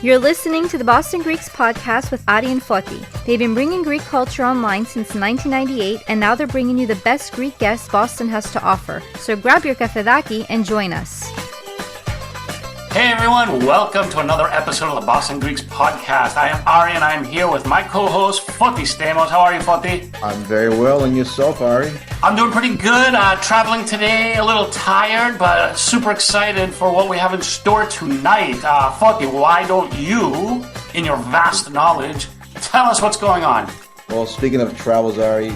You're listening to the Boston Greeks podcast with Ari and Foti. They've been bringing Greek culture online since 1998, and now they're bringing you the best Greek guests Boston has to offer. So grab your kafedaki and join us. Hey everyone, welcome to another episode of the Boston Greeks podcast. I am Ari and I am here with my co-host Foti Stamos. How are you, Foti? I'm very well, and yourself, Ari? I'm doing pretty good. Traveling today, a little tired, but super excited for what we have in store tonight. Foti, why don't you, in your vast knowledge, tell us what's going on? Well, speaking of travels, Ari,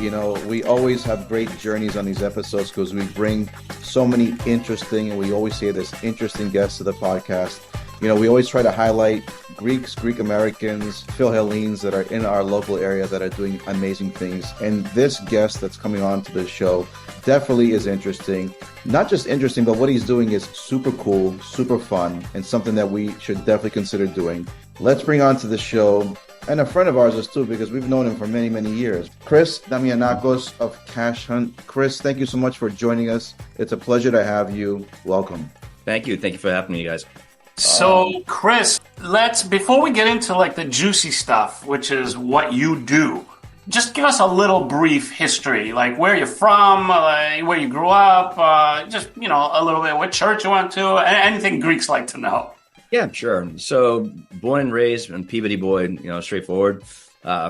we always have great journeys on these episodes because we bring so many interesting, and we always say this, interesting guests to the podcast. We always try to highlight Greeks, Greek Americans, Philhellenes that are in our local area that are doing amazing things. And this guest that's coming on to the show definitely is interesting. Not just interesting, but what he's doing is super cool, super fun, and something that we should definitely consider doing. Let's bring on to the show, and a friend of ours is too, because we've known him for many, many years, Chris Damianakos of Cashunt. Chris, thank you so much for joining us. It's a pleasure to have you. Welcome. Thank you. Thank you for having me, you guys. So, Chris, before we get into the juicy stuff, which is what you do, just give us a little brief history, like where you're from, where you grew up, just, a little bit, what church you went to, anything Greeks like to know. Yeah, sure. So, born and raised in Peabody boy, straightforward,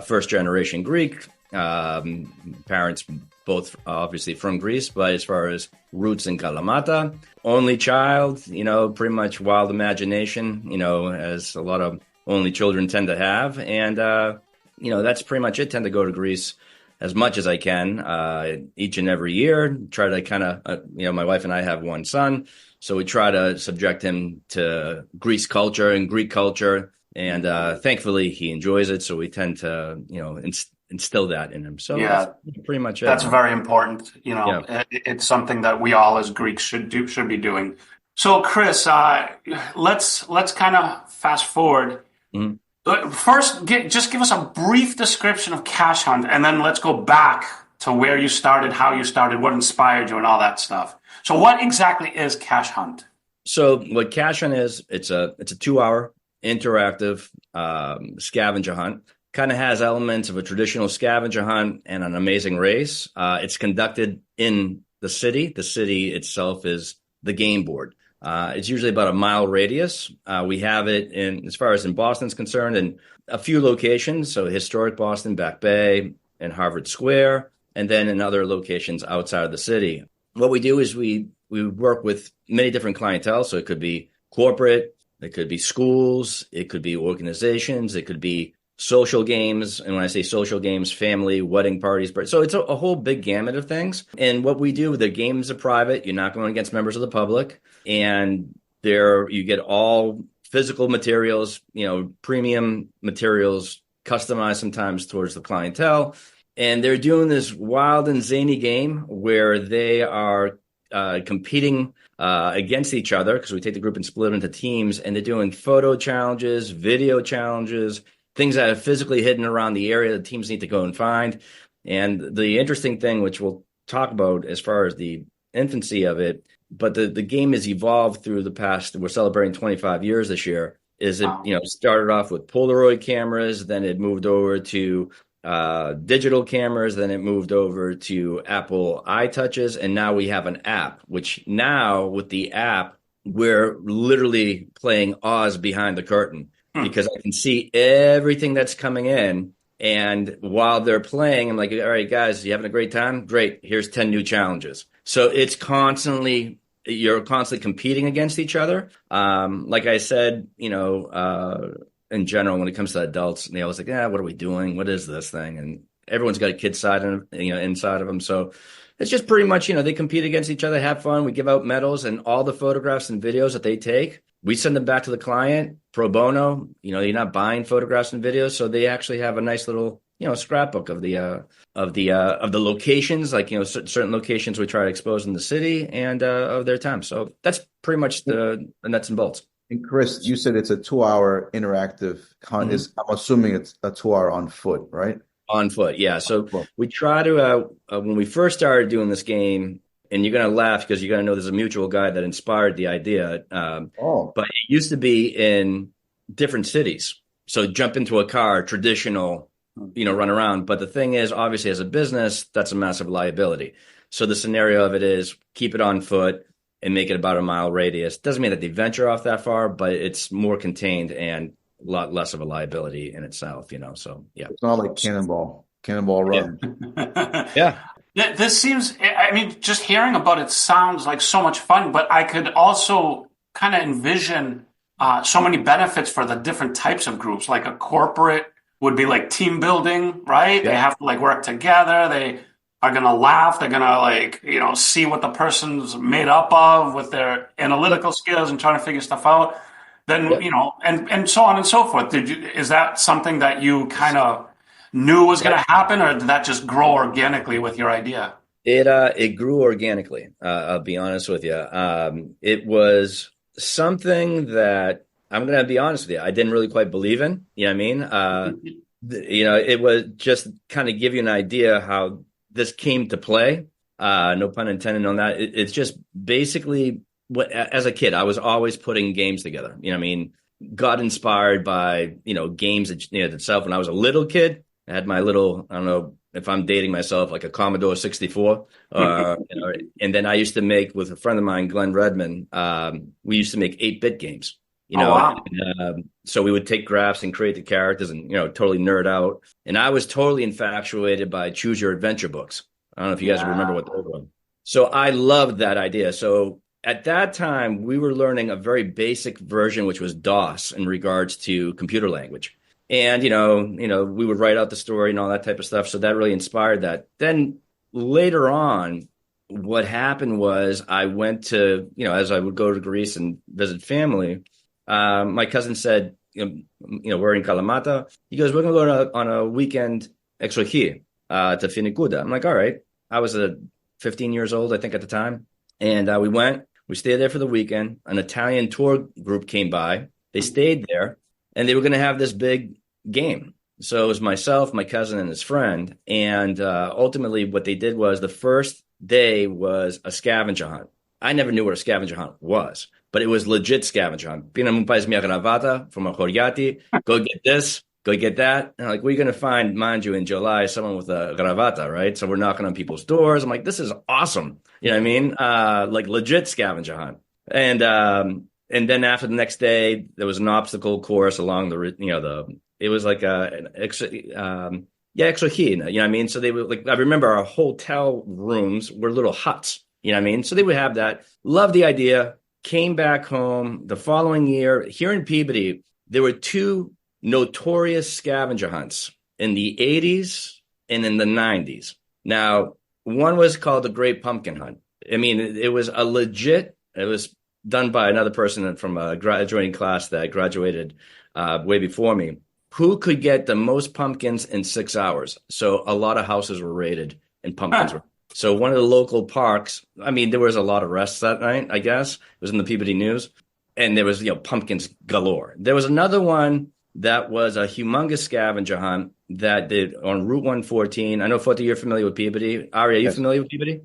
first generation Greek, parents both obviously from Greece, but as far as roots in Kalamata, only child, pretty much wild imagination, as a lot of only children tend to have. And, that's pretty much it. Tend to go to Greece as much as I can each and every year. Try to kind of, my wife and I have one son, so we try to subject him to Greece culture and Greek culture. And thankfully, he enjoys it. So we tend to, instill that in him. So yeah, that's pretty much it. That's very important. It's something that we all as Greeks should be doing. So, Chris, let's kind of fast forward. Mm-hmm. First, just give us a brief description of Cashunt, and then let's go back to where you started, how you started, what inspired you, and all that stuff. So, what exactly is Cashunt? So, what Cashunt is, it's a 2-hour interactive scavenger hunt. Kind of has elements of a traditional scavenger hunt and an amazing race. It's conducted in the city. The city itself is the game board. It's usually about a mile radius. We have it as far as in Boston's concerned, in a few locations. So historic Boston, Back Bay, and Harvard Square, and then in other locations outside of the city. What we do is we work with many different clientele. So it could be corporate, it could be schools, it could be organizations, it could be social games. And when I say social games, family, wedding parties. So it's a whole big gamut of things. And what we do, the games are private. You're not going against members of the public. And there you get all physical materials, premium materials, customized sometimes towards the clientele. And they're doing this wild and zany game where they are competing against each other, because we take the group and split into teams. And they're doing photo challenges, video challenges, things that are physically hidden around the area that teams need to go and find. And the interesting thing, which we'll talk about as far as the infancy of it, but the game has evolved through the past. We're celebrating 25 years this year. It started off with Polaroid cameras, then it moved over to digital cameras, then it moved over to Apple iTouches, and now we have an app, which now with the app, we're literally playing Oz behind the curtain. Because I can see everything that's coming in. And while they're playing, I'm like, all right, guys, you having a great time? Great. Here's 10 new challenges. So you're constantly competing against each other. Like I said, in general, when it comes to adults, they always like, what are we doing? What is this thing? And everyone's got a kid side and inside of them. So it's just pretty much, they compete against each other, have fun. We give out medals, and all the photographs and videos that they take, we send them back to the client pro bono. You're not buying photographs and videos, so they actually have a nice little, scrapbook of the locations, like certain locations we try to expose in the city and of their time. So that's pretty much the nuts and bolts. And Chris, you said it's a 2-hour interactive hunt. Mm-hmm. I'm assuming it's a 2-hour on foot, right? On foot, yeah. So we try to when we first started doing this game. And you're going to laugh because you're going to know there's a mutual guy that inspired the idea. But it used to be in different cities. So jump into a car, traditional, run around. But the thing is, obviously, as a business, that's a massive liability. So the scenario of it is keep it on foot and make it about a mile radius. Doesn't mean that they venture off that far, but it's more contained and a lot less of a liability in itself, So, yeah. It's not like Cannonball Run. Yeah. This seems, just hearing about it sounds like so much fun, but I could also kind of envision so many benefits for the different types of groups. Like a corporate would be like team building, right? Yeah. They have to like work together. They are going to laugh. They're going to see what the person's made up of with their analytical skills and trying to figure stuff out. Then, and so on and so forth. Is that something that you kind of knew was going to happen, or did that just grow organically with your idea? It grew organically. I'll be honest with you. It was something that I'm going to be honest with you, I didn't really quite believe in. You know what I mean? It was just kind of give you an idea how this came to play. No pun intended on that. It's just basically as a kid, I was always putting games together. You know what I mean? Got inspired by, games itself. When I was a little kid, I had my little, I don't know if I'm dating myself, like a Commodore 64. And then I used to make, with a friend of mine, Glenn Redman, we used to make 8-bit games. Wow. So we would take graphs and create the characters and, totally nerd out. And I was totally infatuated by Choose Your Adventure books. I don't know if you guys remember what those were. So I loved that idea. So at that time, we were learning a very basic version, which was DOS in regards to computer language. And, we would write out the story and all that type of stuff. So that really inspired that. Then later on, what happened was I went to, as I would go to Greece and visit family, my cousin said, we're in Kalamata. He goes, we're going to go on a weekend exochi to Finikuda. I'm like, all right. I was 15 years old, I think, at the time. And we went. We stayed there for the weekend. An Italian tour group came by. They stayed there, and they were going to have this big game. So it was myself, my cousin, and his friend. And ultimately, what they did was the first day was a scavenger hunt. I never knew what a scavenger hunt was, but it was legit scavenger hunt. Pinamumpas mia gravata from a Horiati. Go get this. Go get that. And like, we're going to find, mind you, in July, someone with a gravata, right? So we're knocking on people's doors. I'm like, this is awesome. You know what I mean? Like legit scavenger hunt. And then after the next day, there was an obstacle course along it was like exochi, you know what I mean? So they were like, I remember our hotel rooms were little huts, you know what I mean? So they would have that. Loved the idea. Came back home the following year. Here in Peabody, there were 2 notorious scavenger hunts in the 80s and in the 90s. Now, one was called the Great Pumpkin Hunt. I mean, it was done by another person from a graduating class that graduated way before me, who could get the most pumpkins in 6 hours. So a lot of houses were raided and pumpkins were. So one of the local parks, I mean, there was a lot of arrests that night, I guess. It was in the Peabody News. And there was, pumpkins galore. There was another one that was a humongous scavenger hunt that did on Route 114. I know, Forty, you're familiar with Peabody. Ari, are you familiar with Peabody?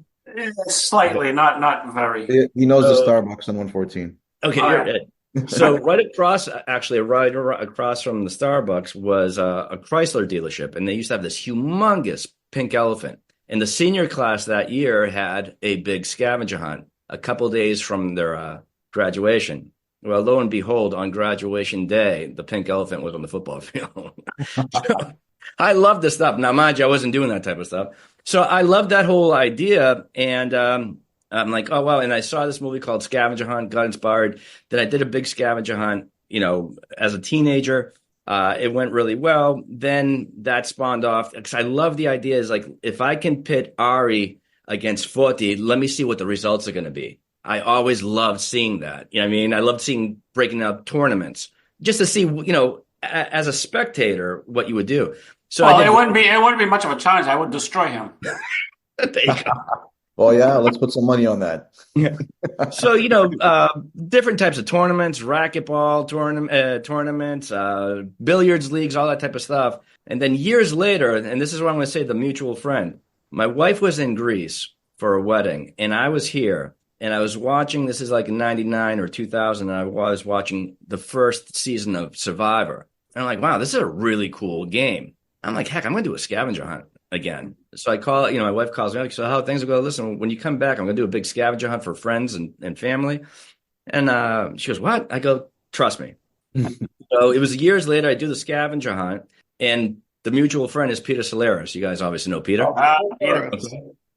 Slightly, not very. He knows the Starbucks on 114. Okay, so right across from the Starbucks was a Chrysler dealership, and they used to have this humongous pink elephant. And the senior class that year had a big scavenger hunt a couple days from their graduation. Well, lo and behold, on graduation day, the pink elephant was on the football field. I love this stuff. Now, mind you, I wasn't doing that type of stuff. So I loved that whole idea. And I'm like, oh, wow. And I saw this movie called Scavenger Hunt, got inspired. Then I did a big scavenger hunt, as a teenager. It went really well. Then that spawned off, because I love the idea is like, if I can pit Ari against Forti, let me see what the results are going to be. I always loved seeing that. You know what I mean? I loved breaking out tournaments just to see, as a spectator, what you would do. So it wouldn't be much of a challenge. I would destroy him. There you go. Well, yeah, let's put some money on that. Yeah. So, different types of tournaments, racquetball tournaments, billiards leagues, all that type of stuff. And then years later, and this is what I'm going to say, the mutual friend, my wife was in Greece for a wedding, and I was here. and I was watching, this is like in 99 or 2000, and I was watching the first season of Survivor. And I'm like, wow, this is a really cool game. I'm like, heck, I'm going to do a scavenger hunt again. So I call, my wife calls me, like, so how things go? Listen, when you come back, I'm going to do a big scavenger hunt for friends and family. And she goes, what? I go, trust me. So it was years later, I do the scavenger hunt, and the mutual friend is Peter Solaris. You guys obviously know Peter. Peter.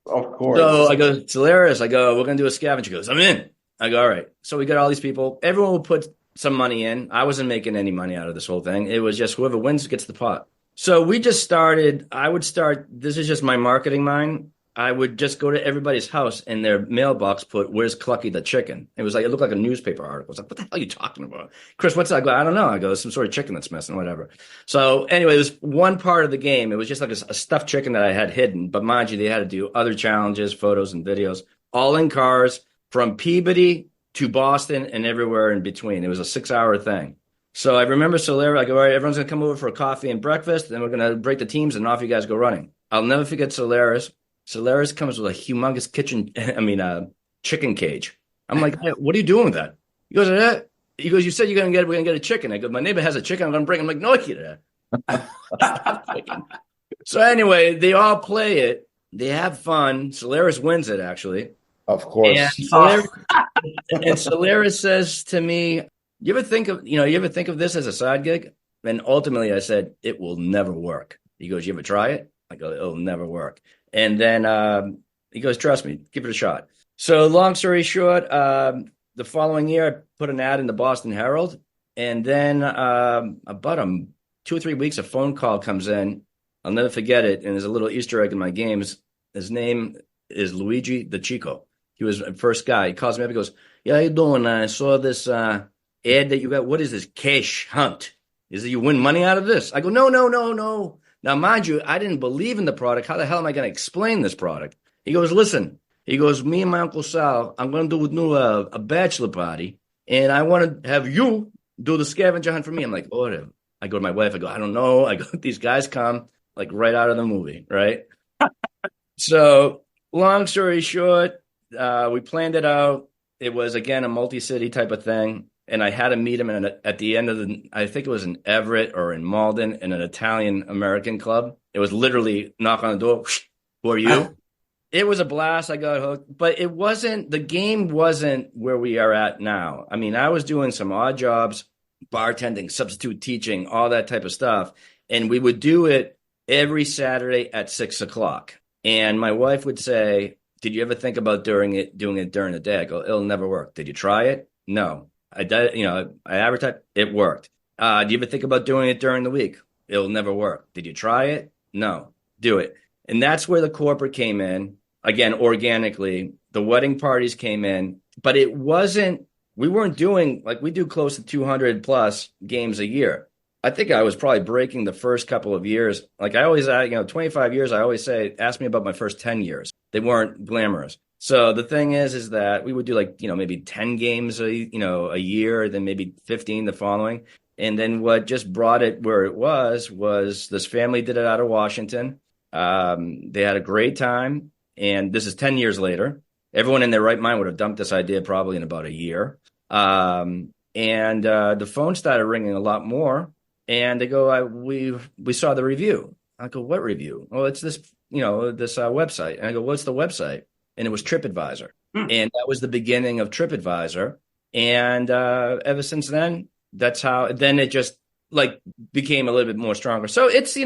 Of course. So I go, Solaris, we're going to do a scavenger. He goes, I'm in. I go, all right. So we got all these people. Everyone will put some money in. I wasn't making any money out of this whole thing. It was just whoever wins gets the pot. So we just started, this is just my marketing mind. I would just go to everybody's house and their mailbox put, where's Clucky the chicken? It looked like a newspaper article. I was like, what the hell are you talking about? Chris, what's that? I go, I don't know. I go, some sort of chicken that's missing, whatever. So anyway, it was one part of the game. It was just like a stuffed chicken that I had hidden. But mind you, they had to do other challenges, photos and videos, all in cars from Peabody to Boston and everywhere in between. It was a 6-hour thing. So I remember Solaris, I go, all right, everyone's going to come over for a coffee and breakfast. Then we're going to break the teams and off you guys go running. I'll never forget Solaris. Solaris comes with a humongous chicken cage. I'm like, hey, what are you doing with that? He goes, you said we're going to get a chicken. I go, my neighbor has a chicken. I'm going to bring it. I'm like, no, I can't. So anyway, they all play it. They have fun. Solaris wins it, actually. Of course. And Solaris says to me, you ever think of this as a side gig? And ultimately I said, it will never work. He goes, you ever try it? I go, it'll never work. And then he goes, trust me, give it a shot. So long story short, the following year, I put an ad in the Boston Herald. And then about 2 or 3 weeks, a phone call comes in. I'll never forget it. And there's a little Easter egg in my games. His name is Luigi the Chico. He was the first guy. He calls me up. He goes, yeah, how you doing? I saw this ad that you got. What is this? Cashunt. Is it you win money out of this? I go, no. Now, mind you, I didn't believe in the product. How the hell am I going to explain this product? He goes, listen. He goes, me and my Uncle Sal, I'm going to do a bachelor party, and I want to have you do the scavenger hunt for me. I'm like, oh, I go to my wife. I go, I don't know. I go, these guys come like right out of the movie, right? So long story short, we planned it out. It was, again, a multi-city type of thing. And I had to meet him at the end of I think it was in Everett or in Malden in an Italian-American club. It was literally knock on the door. Who are you? It was a blast. I got hooked. But the game wasn't where we are at now. I mean, I was doing some odd jobs, bartending, substitute teaching, all that type of stuff. And we would do it every Saturday at 6:00. And my wife would say, did you ever think about doing it during the day? I go, it'll never work. Did you try it? No. I advertised. It worked. Do you ever think about doing it during the week? It'll never work. Did you try it? No. Do it. And that's where the corporate came in. Again, organically, the wedding parties came in, but we weren't doing, like, we do close to 200 plus games a year. I think I was probably breaking the first couple of years. Like I always, 25 years, I always say, ask me about my first 10 years. They weren't glamorous. So the thing is that we would do maybe 10 games a year, then maybe 15 the following. And then what just brought it where it was this family did it out of Washington. They had a great time. And this is 10 years later. Everyone in their right mind would have dumped this idea probably in about a year. And the phone started ringing a lot more. And they go, we saw the review. I go, what review? Oh, it's this, this website. And I go, what's the website? And it was TripAdvisor. And that was the beginning of TripAdvisor. And ever since then, then it just became a little bit more stronger. So it's,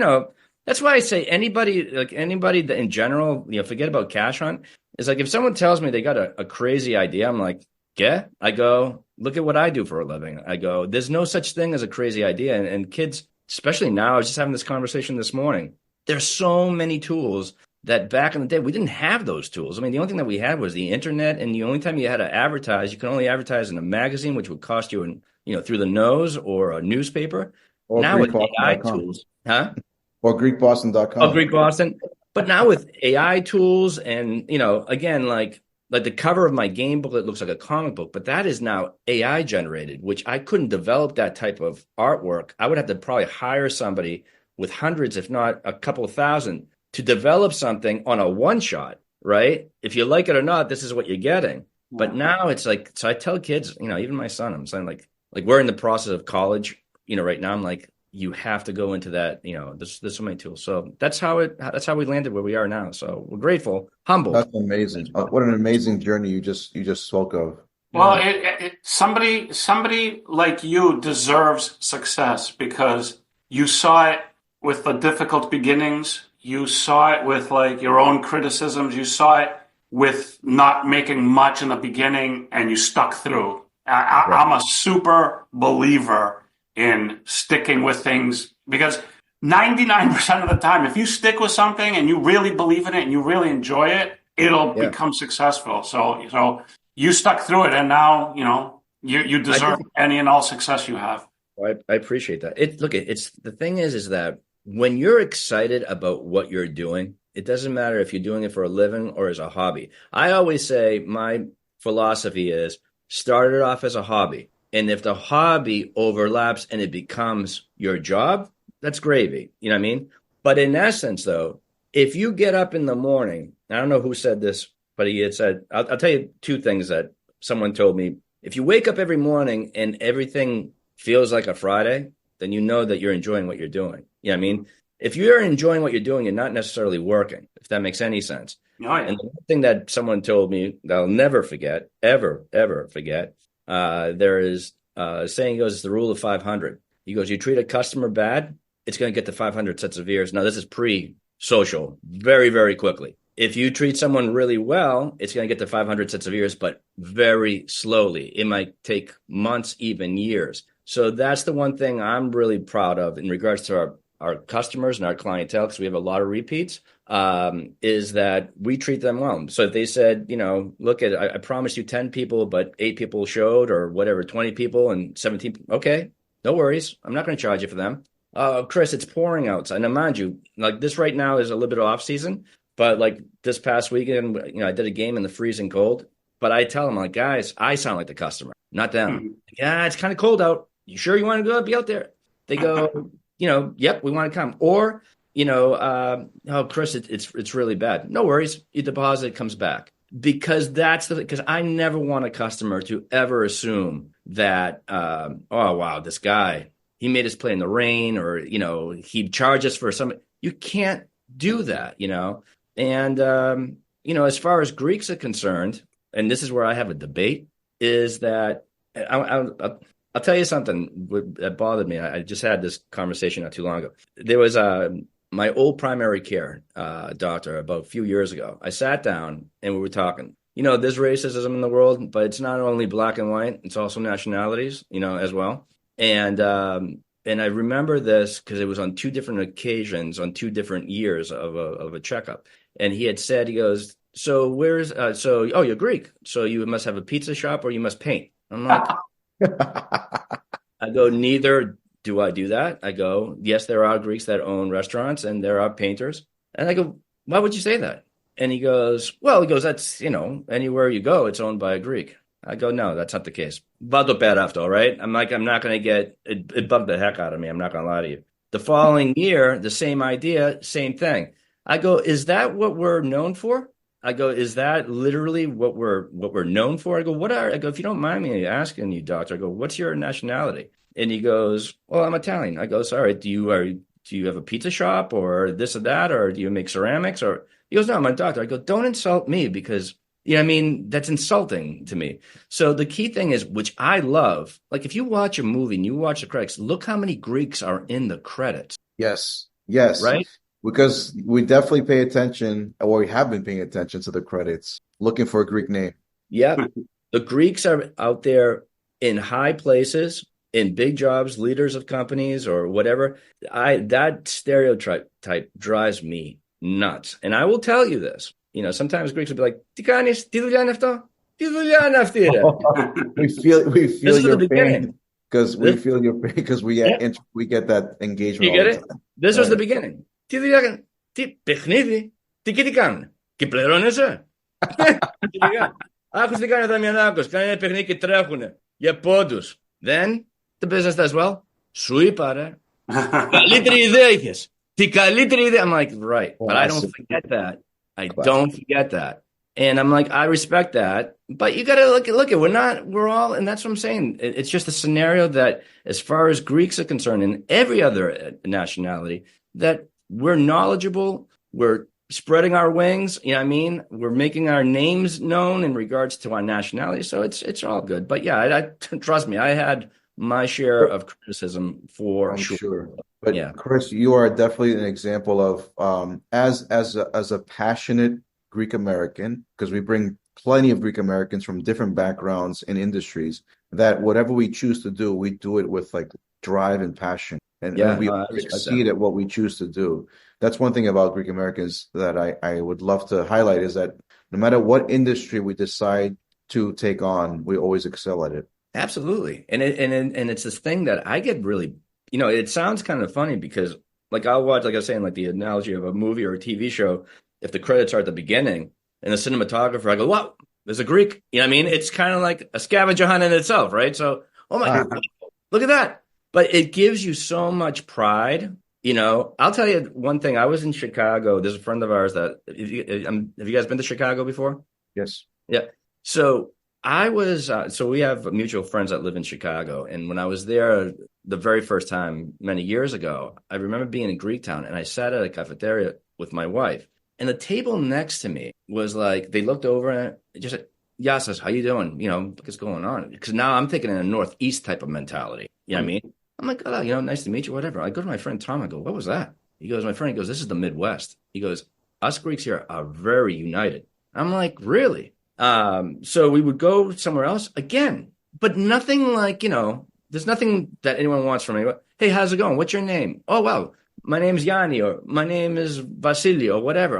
that's why I say anybody that in general, forget about Cashunt. It's like if someone tells me they got a crazy idea, I'm like, yeah. I go, look at what I do for a living. I go, there's no such thing as a crazy idea. And kids, especially now, I was just having this conversation this morning. There's so many tools that back in the day, we didn't have those tools. I mean, the only thing that we had was the internet. And the only time you had to advertise, you could only advertise in a magazine, which would cost you, through the nose, or a newspaper. Or now with AI tools. Huh? Or GreekBoston.com. Oh, Greek Boston. But now with AI tools and, again, like the cover of my game booklet looks like a comic book, but that is now AI generated, which I couldn't develop that type of artwork. I would have to probably hire somebody with hundreds, if not a couple of thousand, to develop something on a one shot, right? If you like it or not, this is what you're getting. But now it's like, so I tell kids, even my son, I'm saying like we're in the process of college, right now. I'm like, you have to go into that, there's so many tools. So that's how we landed where we are now. So we're grateful, humbled. That's amazing. What an amazing journey you just spoke of. Well, somebody like you deserves success because you saw it with the difficult beginnings. You saw it with like your own criticisms. You saw it with not making much in the beginning, and you stuck through. I'm a super believer in sticking with things because 99% of the time, if you stick with something and you really believe in it and you really enjoy it, it'll become successful. So you stuck through it, and now you deserve any and all success you have. I appreciate that. It's the thing is that when you're excited about what you're doing, it doesn't matter if you're doing it for a living or as a hobby. I always say my philosophy is start it off as a hobby. And if the hobby overlaps and it becomes your job, that's gravy. You know what I mean? But in essence, though, if you get up in the morning, I don't know who said this, but he had said, I'll tell you two things that someone told me. If you wake up every morning and everything feels like a Friday, then you know that you're enjoying what you're doing. You know what I mean? If you're enjoying what you're doing, you're not necessarily working, if that makes any sense. Oh, yeah. And the one thing that someone told me that I'll never forget, ever forget, there is a saying goes, it's the rule of 500. He goes, you treat a customer bad, it's going to get to 500 sets of ears. Now, this is pre-social, very, very quickly. If you treat someone really well, it's going to get to 500 sets of ears, but very slowly. It might take months, even years. So that's the one thing I'm really proud of in regards to our customers and our clientele, because we have a lot of repeats, is that we treat them well. So if they said, look, I promised you 10 people, but 8 people showed, or whatever, 20 people and 17, okay, no worries. I'm not going to charge you for them. Chris, it's pouring outside. Now, mind you, like this right now is a little bit off season, but like this past weekend, I did a game in the freezing cold, but I tell them, like, guys, I sound like the customer, not them. Yeah, it's kind of cold out. You sure you want to go be out there? They go, yep, we want to come. Or, oh, Chris, it's really bad. No worries. You deposit, it comes back. Because because I never want a customer to ever assume that, oh, wow, this guy, he made us play in the rain, or, he'd charge us for something. You can't do that, And, as far as Greeks are concerned, and this is where I have a debate, is that I'll tell you something that bothered me. I just had this conversation not too long ago. There was my old primary care doctor about a few years ago. I sat down and we were talking. There's racism in the world, but it's not only black and white. It's also nationalities, as well. And I remember this because it was on 2 different occasions, on 2 different years of a checkup. And he had said, he goes, so you're Greek. So you must have a pizza shop or you must paint. I'm like, I go, neither do I do that. I go, yes, there are Greeks that own restaurants and there are painters. And I go, why would you say that? And he goes, that's, anywhere you go, it's owned by a Greek. I go, no, that's not the case. Vado per after, right? I'm not going to get, it bugged the heck out of me. I'm not going to lie to you. The following year, the same idea, same thing. I go, is that what we're known for? I go, is that literally what we're known for? I go, if you don't mind me asking you, doctor, I go, what's your nationality? And he goes, well, I'm Italian. I go, sorry, do you have a pizza shop or this or that, or do you make ceramics? Or he goes, no, I'm a doctor. I go, don't insult me because, that's insulting to me. So the key thing is, which I love, like if you watch a movie and you watch the credits, look how many Greeks are in the credits. Yes. Right? Because we definitely pay attention, or we have been paying attention to the credits, looking for a Greek name. Yeah. The Greeks are out there in high places, in big jobs, leaders of companies or whatever. That stereotype drives me nuts. And I will tell you this. Sometimes Greeks will be like, "Tikanis, ti δουλειά είναι αυτό? Τι δουλειά είναι αυτή, ρε?" We feel your pain because we feel your pain because we get that engagement. You get it? This was the beginning. Τι δουλειά έκανε? Τι παιχνίδι? Τι κάνουν? Και πληρώνεσαι? Άκουσες τι κάνει ο Δαμιανάκος. Κάνει ένα παιχνίδι και τρέχουνε για πόντους. Then the business does well. Σου είπα, ρε. Καλύτερη ιδέα είχες. Τι καλύτερη ιδέα. I'm like, right. But I don't forget that. I don't forget that. And I'm like, I respect that, but you got to look at, we're all, and that's what I'm saying. It's just a scenario that as far as Greeks are concerned and every other nationality, that we're knowledgeable, we're spreading our wings, you know what I mean? We're making our names known in regards to our nationality. So it's all good. But yeah, I trust me, I had my share of criticism for I'm sure. sure. But Yeah. Chris, you are definitely an example of as a passionate Greek American, because we bring plenty of Greek Americans from different backgrounds and industries, that whatever we choose to do, we do it with like drive and passion. And we I respect succeed that. at what we choose to do. That's one thing about Greek Americans that I would love to highlight, is that no matter what industry we decide to take on, we always excel at it. Absolutely. And it's this thing that I get really, it sounds kind of funny because like I'll watch, like I was saying, like the analogy of a movie or a TV show, if the credits are at the beginning and the cinematographer, I go, wow, there's a Greek. You know what I mean? It's kind of like a scavenger hunt in itself, right? So, oh my God, look at that. But it gives you so much pride. I'll tell you one thing. I was in Chicago. There's a friend of ours that, have you guys been to Chicago before? Yes. Yeah. So I was, so we have mutual friends that live in Chicago. And when I was there the very first time many years ago, I remember being in Greektown and I sat at a cafeteria with my wife. And the table next to me was like, they looked over and just said, Yassas, how you doing? What's going on? Because now I'm thinking in a Northeast type of mentality. You know what I mean? I'm like, oh, nice to meet you, whatever. I go to my friend Tom, I go, what was that? He goes, this is the Midwest. He goes, us Greeks here are very united. I'm like, really? So we would go somewhere else again, but nothing like, there's nothing that anyone wants from anyone. Hey, how's it going? What's your name? Oh, wow. My name's Yanni, or my name is Vasily, or whatever.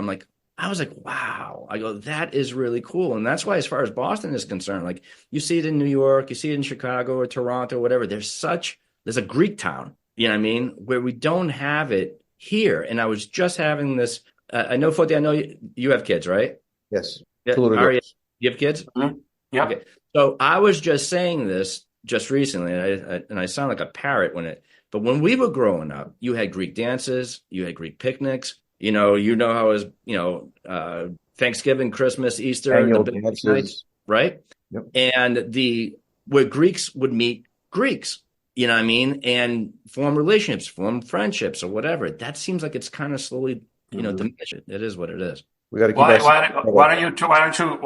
I was like, wow. I go, that is really cool. And that's why, as far as Boston is concerned, like you see it in New York, you see it in Chicago or Toronto, or whatever. There's a Greek town, you know what I mean? Where we don't have it here. And I was just having this, I know, Foti, I know you have kids, right? Yes. Yeah. Ari, you have kids? Mm-hmm. Yeah. Okay. So I was just saying this just recently, and I sound like a parrot but when we were growing up, you had Greek dances, you had Greek picnics, how it was, Thanksgiving, Christmas, Easter, Annual the big dances. nights, right? Yep. And where Greeks would meet Greeks, you know what I mean? And form relationships, form friendships or whatever. That seems like it's kind of slowly, diminishing. It is what it is. We got to keep why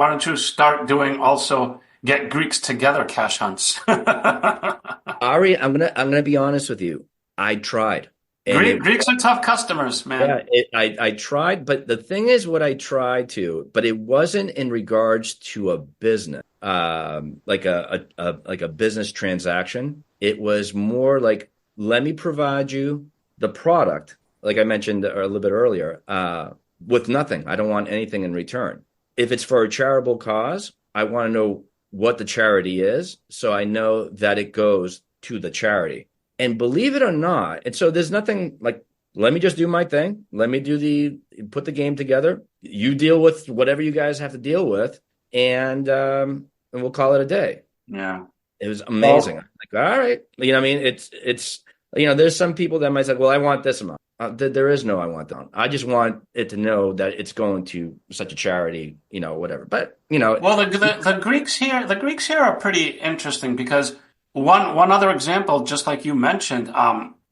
don't you start doing also get Greeks together cash hunts? Ari, I'm gonna be honest with you. I tried. Greeks are tough customers, man. Yeah, I tried, but the thing is, what I tried to, but it wasn't in regards to a business, like a business transaction. It was more like, let me provide you the product, like I mentioned a little bit earlier, with nothing. I don't want anything in return. If it's for a charitable cause, I want to know what the charity is, so I know that it goes to the charity. And believe it or not, and so there's nothing like, let me just do my thing. Let me put the game together. You deal with whatever you guys have to deal with, and we'll call it a day. Yeah. It was amazing. Like, all right. You know what I mean? It's there's some people that might say, well, I want this amount. There is no I want that. I just want it to know that it's going to such a charity, whatever. But, Well, the Greeks here are pretty interesting because one other example, just like you mentioned,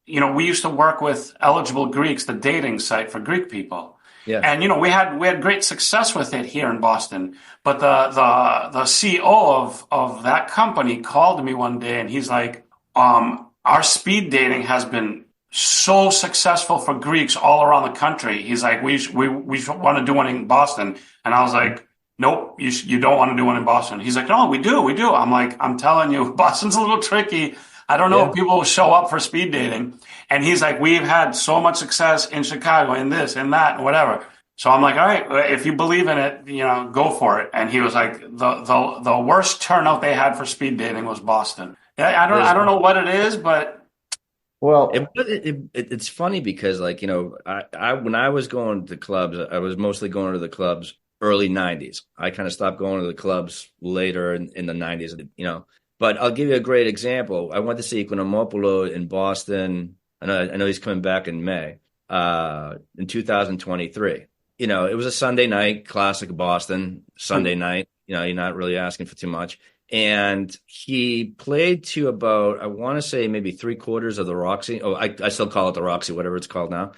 we used to work with Eligible Greeks, the dating site for Greek people. Yeah. And, we had great success with it here in Boston. But the CEO of that company called me one day and he's like, our speed dating has been so successful for Greeks all around the country. He's like, we want to do one in Boston. And I was like, nope, you don't want to do one in Boston. He's like, no, we do. I'm like, I'm telling you, Boston's a little tricky. I don't know if people will show up for speed dating. And he's like, we've had so much success in Chicago in this and that and whatever. So I'm like, all right, if you believe in it, go for it. And he was like, the worst turnout they had for speed dating was Boston. I don't know what it is, but. Well, it's funny because, like, I when I was going to clubs, I was mostly going to the clubs early 90s. I kind of stopped going to the clubs later in the 90s, But I'll give you a great example. I went to see Economopoulos in Boston. I know he's coming back in May, in 2023. it was a Sunday night, classic Boston Sunday night. You're not really asking for too much. And he played to about, I want to say maybe 3/4 of the Roxy. Oh, I still call it the Roxy, whatever it's called now.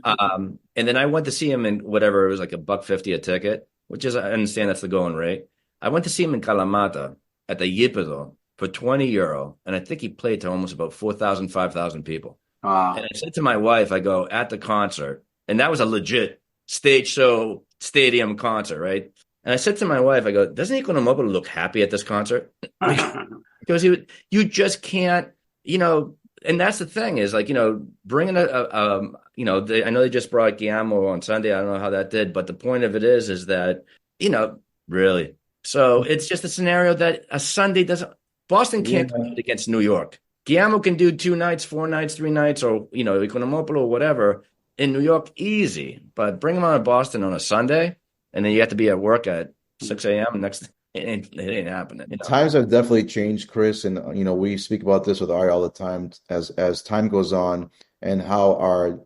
And then I went to see him in whatever, it was like $1.50 a ticket, which is, I understand that's the going rate. I went to see him in Kalamata at the Yipido for €20. And I think he played to almost about 4,000, 5,000 people. And I said to my wife, I go, at the concert, and that was a legit stage show stadium concert, right? And I said to my wife, I go, doesn't Economopoulos look happy at this concert? Because you just can't, and that's the thing is like, bringing I know they just brought Guillermo on Sunday. I don't know how that did, but the point of it is that, really. So it's just a scenario that a Sunday Boston can't compete against New York. Guillermo can do 2 nights, 4 nights, 3 nights, or, Economopoulos or whatever in New York, easy. But bring him on to Boston on a Sunday, and then you have to be at work at 6 a.m. It ain't happening. Times have definitely changed, Chris. And, we speak about this with Ari all the time as time goes on and how our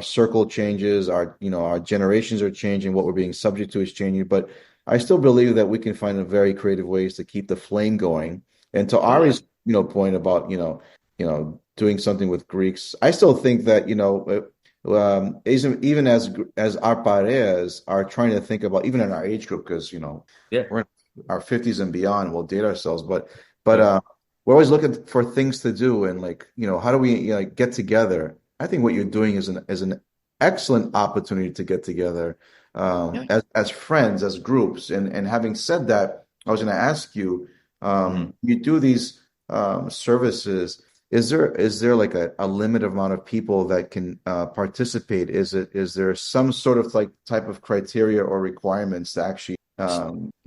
circle changes, our generations are changing, what we're being subject to is changing. But I still believe that we can find very creative ways to keep the flame going. And to Ari's point about doing something with Greeks, I still think that even as our parejas are trying to think about, even in our age group, because we're in our 50s and beyond, we'll date ourselves, but we're always looking for things to do, and how do we get together? I think what you're doing is an excellent opportunity to get together as friends, as groups. And having said that, I was going to ask you, you do these services. Is there like a limited amount of people that can participate? Is there some sort of type of criteria or requirements to actually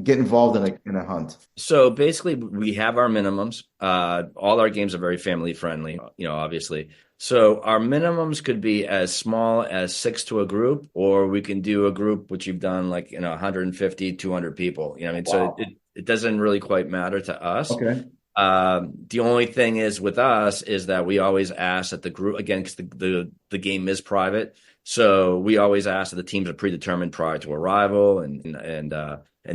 get involved in a hunt? So basically, we have our minimums. All our games are very family friendly, obviously. So our minimums could be as small as 6 to a group, or we can do a group which you've done 150, 200 people. Wow. So it doesn't really quite matter to us. Okay. The only thing is with us is that we always ask that the group, again, because the game is private, so we always ask that the teams are predetermined prior to arrival, and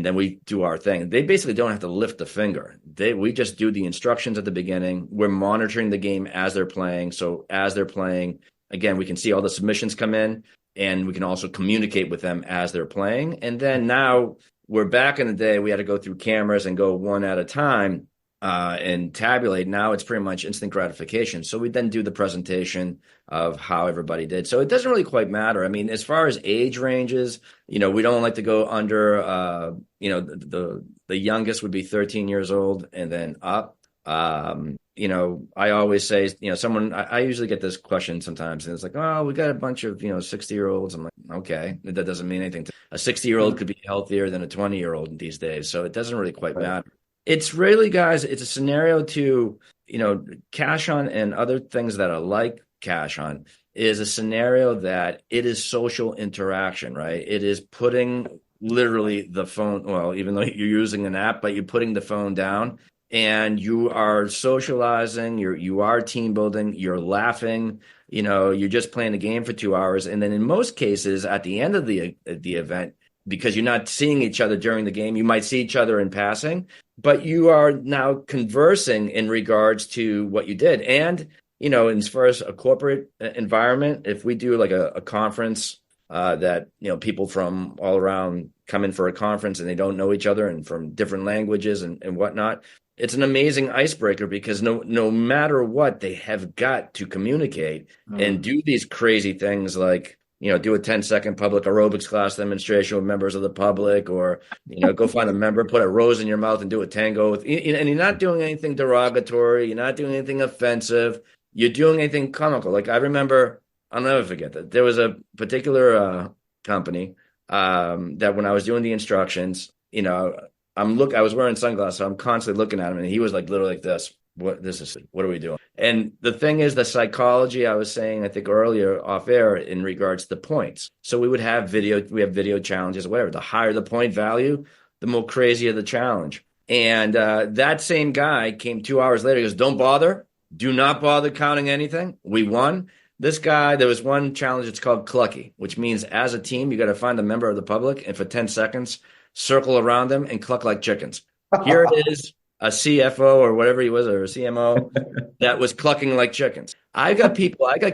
then we do our thing. They basically don't have to lift a finger. We just do the instructions at the beginning. We're monitoring the game as they're playing. So as they're playing, again, we can see all the submissions come in, and we can also communicate with them as they're playing. And then now we're back in the day, we had to go through cameras and go one at a time. And tabulate. Now it's pretty much instant gratification. So we then do the presentation of how everybody did. So it doesn't really quite matter. I mean, as far as age ranges, we don't like to go under, the youngest would be 13 years old and then up. I always say, I usually get this question sometimes, and it's like, oh, we got a bunch of, 60-year-olds. I'm like, okay, that doesn't mean anything. A 60-year-old could be healthier than a 20-year-old these days. So it doesn't really quite matter. It's really, guys, it's a scenario to, Cashunt and other things that are like Cashunt is a scenario that it is social interaction, right? It is putting literally the phone, well, even though you're using an app, but you're putting the phone down and you are socializing, you are team building, you're laughing, you're just playing the game for 2 hours. And then in most cases, at the end of the event, because you're not seeing each other during the game, you might see each other in passing, but you are now conversing in regards to what you did. And, as far as a corporate environment, if we do like a conference that, people from all around come in for a conference and they don't know each other and from different languages and whatnot, it's an amazing icebreaker because no matter what, they have got to communicate and do these crazy things like, do a 10-second public aerobics class demonstration with members of the public, or, go find a member, put a rose in your mouth and do a tango with, and you're not doing anything derogatory. You're not doing anything offensive. You're doing anything comical. Like I remember, I'll never forget that there was a particular company that when I was doing the instructions, I was wearing sunglasses, so I'm constantly looking at him, and he was like literally like this. What are we doing? And the thing is, the psychology I was saying, I think earlier off air in regards to points. So we have video challenges, whatever. The higher the point value, the more crazier the challenge. And that same guy came 2 hours later. He goes, "Don't bother. Do not bother counting anything. We won." This guy, there was one challenge, it's called Clucky, which means as a team, you got to find a member of the public and for 10 seconds, circle around them and cluck like chickens. Here it is, a CFO or whatever he was, or a CMO that was clucking like chickens. I got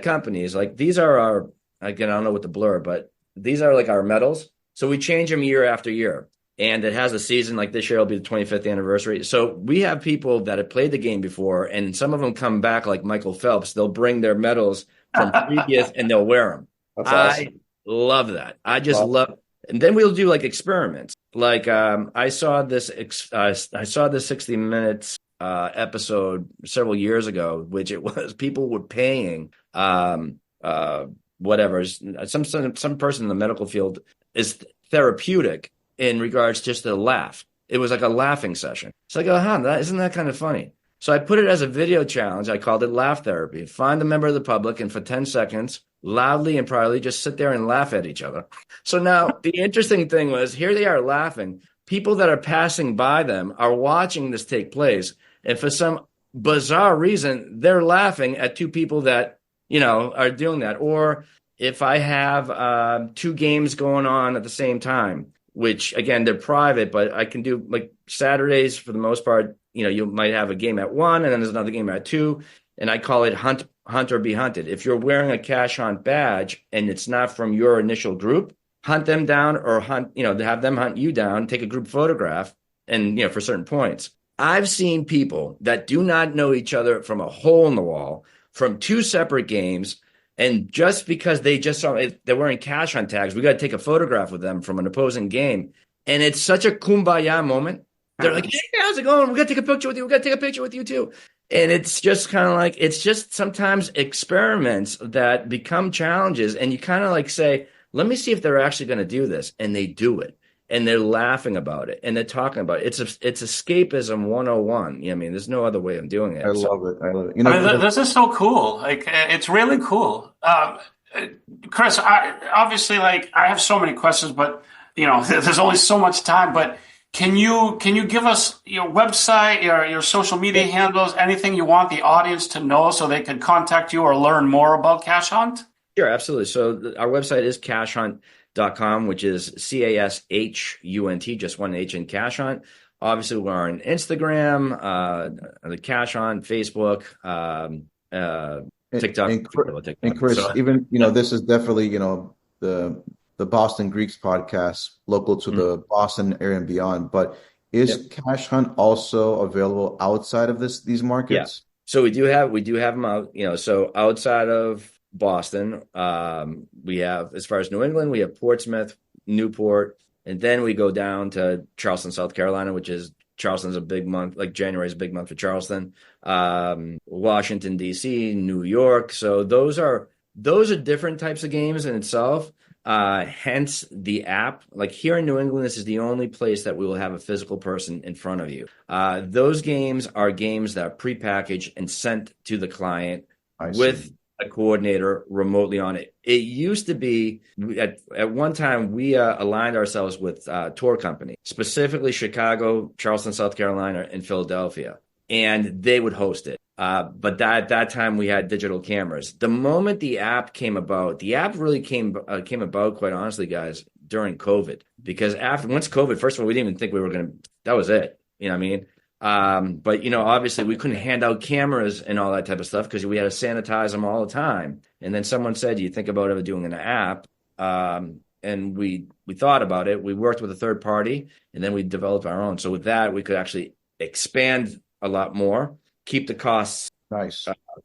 companies, like these are our, again, I don't know what to blur, but these are like our medals. So we change them year after year. And it has a season, like this year will be the 25th anniversary. So we have people that have played the game before, and some of them come back like Michael Phelps. They'll bring their medals from previous and they'll wear them. That's awesome. I love that. I just love. And then we'll do like experiments. Like I saw this 60 Minutes episode several years ago, which it was people were paying whatever. Some person in the medical field is therapeutic in regards just to laugh. It was like a laughing session. So I go, isn't that kind of funny? So I put it as a video challenge. I called it Laugh Therapy. Find a member of the public and for 10 seconds, loudly and proudly, just sit there and laugh at each other. So now the interesting thing was, here they are laughing. People that are passing by them are watching this take place. And for some bizarre reason, they're laughing at two people that, are doing that. Or if I have 2 games going on at the same time, which again, they're private, but I can do like Saturdays for the most part. You might have a game at 1 and then there's another game at 2. And I call it hunt or be hunted. If you're wearing a Cashunt badge and it's not from your initial group, hunt them down or have them hunt you down, take a group photograph and, for certain points. I've seen people that do not know each other from a hole in the wall from 2 separate games. And just because they just saw they're wearing Cashunt tags, we got to take a photograph with them from an opposing game. And it's such a kumbaya moment. They're like, hey, how's it going? We got to take a picture with you. We got to take a picture with you too. And it's just kind of like, it's just sometimes experiments that become challenges. And you kind of like say, let me see if they're actually going to do this. And they do it. And they're laughing about it. And they're talking about it. It's escapism 101. There's no other way of doing it. I love it. This is so cool. Like, it's really cool. Chris, obviously, I have so many questions, but, there's only so much time. But can you give us your website, your social media handles, anything you want the audience to know so they can contact you or learn more about Cashunt? Sure, absolutely. So our website is cashunt.com, which is CASHUNT, just one H in Cashunt. Obviously, we're on Instagram, the Cashunt, Facebook, TikTok. And Chris, so, even this is definitely the Boston Greeks podcast, local to the Boston area and beyond. But is Cashunt also available outside of these markets? Yeah. So we do have them out. So outside of Boston, we have, as far as New England, we have Portsmouth, Newport, and then we go down to Charleston, South Carolina, which is Charleston's a big month, like January is a big month for Charleston, Washington, D.C., New York. So those are different types of games in itself. Hence the app. Like here in New England, this is the only place that we will have a physical person in front of you. Those games are games that are prepackaged and sent to the client with a coordinator remotely on it. It used to be at one time we aligned ourselves with tour company, specifically Chicago, Charleston, South Carolina, and Philadelphia, and they would host it. But at that time we had digital cameras. The moment the app came about, the app really came about, quite honestly, guys, during COVID, because once COVID, first of all, we didn't even think we were going to, that was it. You know what I mean? But obviously we couldn't hand out cameras and all that type of stuff because we had to sanitize them all the time. And then someone said, "You think about ever doing an app?" And we thought about it. We worked with a third party, and then we developed our own. So with that, we could actually expand a lot more, keep the costs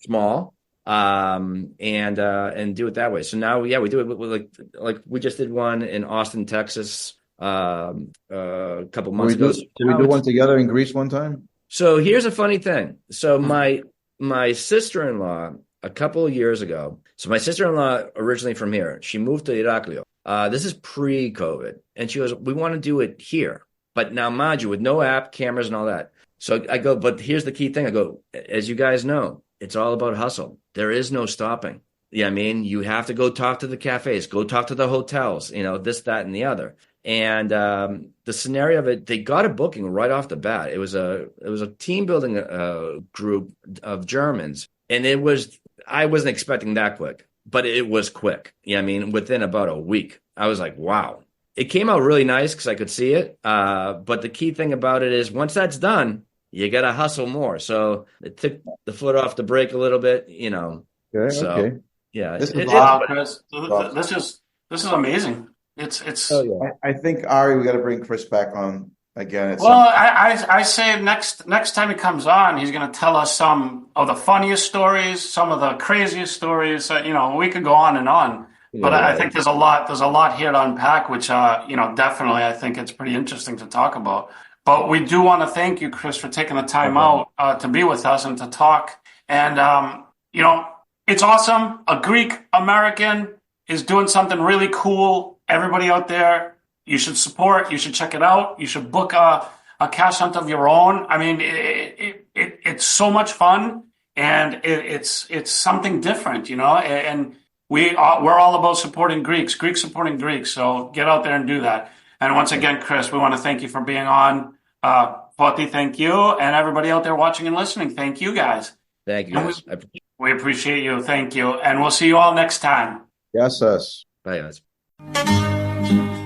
small, and do it that way. So now, we do it with like we just did one in Austin, Texas. A couple months ago. Did we do one together in Greece one time? So here's a funny thing. So my sister-in-law a couple of years ago. So my sister-in-law originally from here. She moved to Iraklio. This is pre-COVID, and she goes, "We want to do it here, but now, mind you, with no app, cameras, and all that." So I go, but here's the key thing. I go, as you guys know, it's all about hustle. There is no stopping. Yeah, I mean, you have to go talk to the cafes, go talk to the hotels, this, that, and the other. And the scenario of it, they got a booking right off the bat. It was a team building group of Germans, and I wasn't expecting that quick. but it was quick. Yeah, I mean, within about a week, I was like, wow. It came out really nice because I could see it. But the key thing about it is once that's done, you got to hustle more. So it took the foot off the brake a little bit, you know. Okay, so, okay. Yeah. Wow, Chris. This is amazing. It's. Oh, yeah. I think, Ari, we got to bring Chris back on again. I say next time he comes on, he's going to tell us some of the funniest stories, some of the craziest stories. We could go on and on. But I think there's a lot here to unpack, which, definitely I think it's pretty interesting to talk about. But we do want to thank you, Chris, for taking the time out to be with us and to talk. And, it's awesome. A Greek American is doing something really cool. Everybody out there, you should support. You should check it out. You should book a Cashunt of your own. I mean, it's so much fun, and it's something different, and we're all about supporting Greeks supporting Greeks. So get out there and do that. And once again, Chris, we want to thank you for being on. Foti, thank you. And everybody out there watching and listening, thank you guys. Thank you, guys. We appreciate you. Thank you. And we'll see you all next time. Yes, us. Bye, guys.